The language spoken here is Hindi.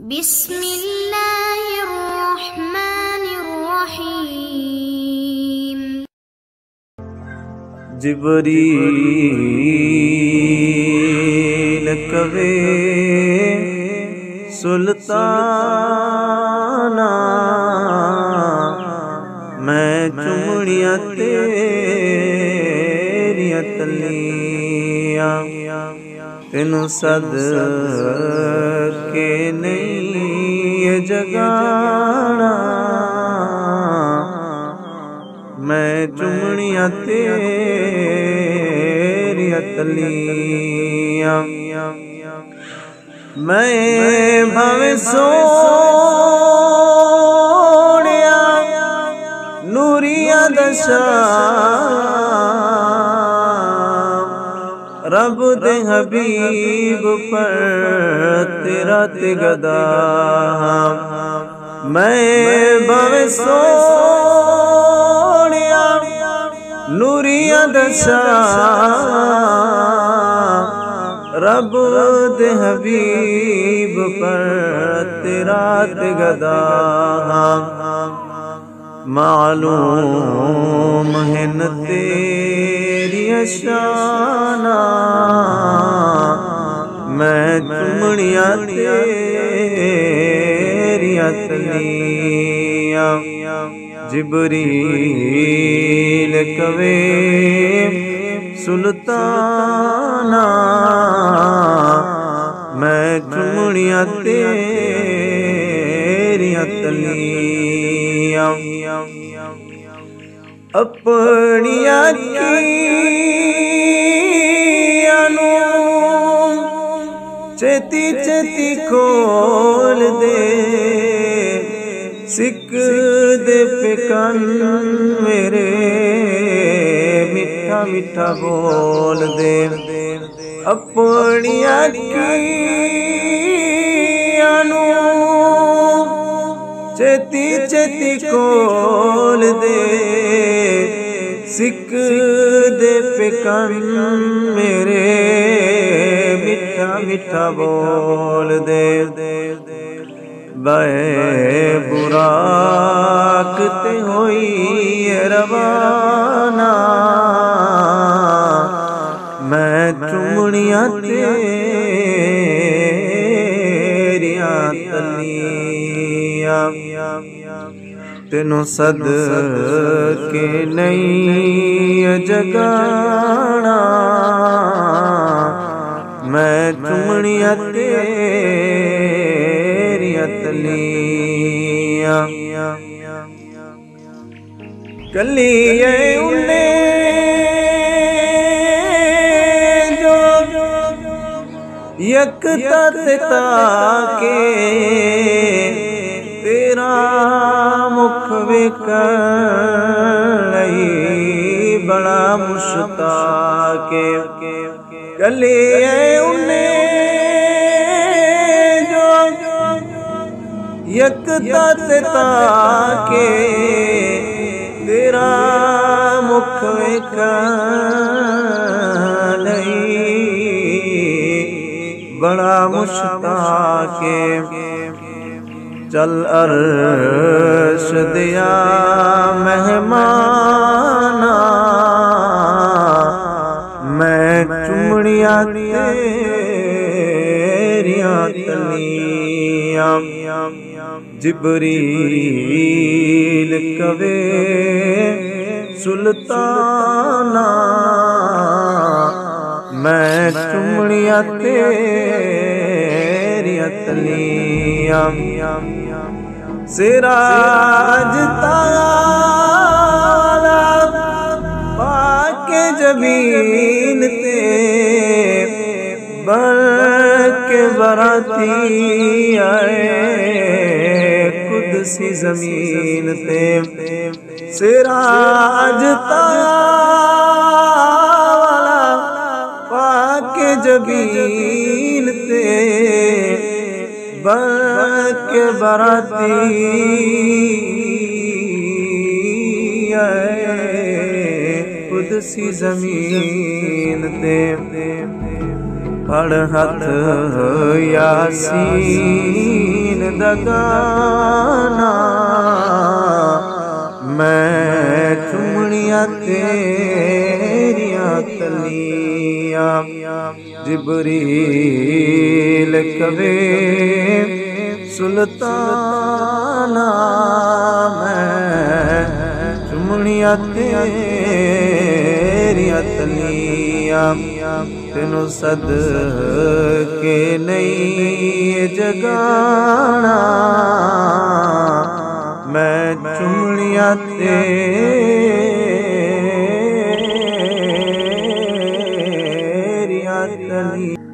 बिस्मिल्लाहिर्रहमानिर्रहीम। जिब्रील कवे सुल्ताना, मैं चुमड़ियां तेरियां तलियां, तेनू सद के नहीं जगाना। मैं चुमड़ियां तेरियां तलियां, मैं भावे सोनिया नूरिया दशा, रब दे हबीब पर तेरा तिगदा। मैं भावे सोनिया नूरिया दशा, रब दे हबीब पर तेरा तिगदा। मालूम है न तेरी शाना, मैं चुमड़ियां तेरियां तलियां। जिब्रील कवे सुल्ताना, मैं चुमड़ियां तेरियां तलियां। अपनी अखियां नू चेती चेती खोल दे, सिक दे पिकन मेरे मिठा मिठा बोल दे। अपनी अखियां नू चेती चेती खोल दे, सिक दे पिकन मेरे मिठा मिठा बोल दे। बे बुराक ते होई रवाना, मैं चुमड़ियां तेरियां तलियां, तेनू सद के नहीं जगाना। मैं चुमड़ियां तेरियां तलियां। कलिए उन्हें जो यकता के तेरा मुख वेखण बड़ा मुश्ताक। कलिए उन्हें जो यकता के तेरा मुख वेखण बड़ा मुश्ताक। चल अर्श दिया मेहमाना, मैं चुमड़ियां तेरियां तलियां। जिब्रील कवे सुल्ताना, मैं चुमड़ियां तेरियां तलियां। सिराज ताला पाके जमीन ते, बढ़ के बराती आए कुदसी जमीन ते। सिराज ताला पाके जमीन ते, बढ़ के बराती आए कुदसी जमीन ते। पढ़ हथ यासीन दा गाना मैं चुमनिया तेरिया तलियां जिबरील कवे सुल्ताना मैं चुमनिया तेरिया तलियां तेनू सद के नहीं जगाना मैं चुमनिया तेरिया तलियां।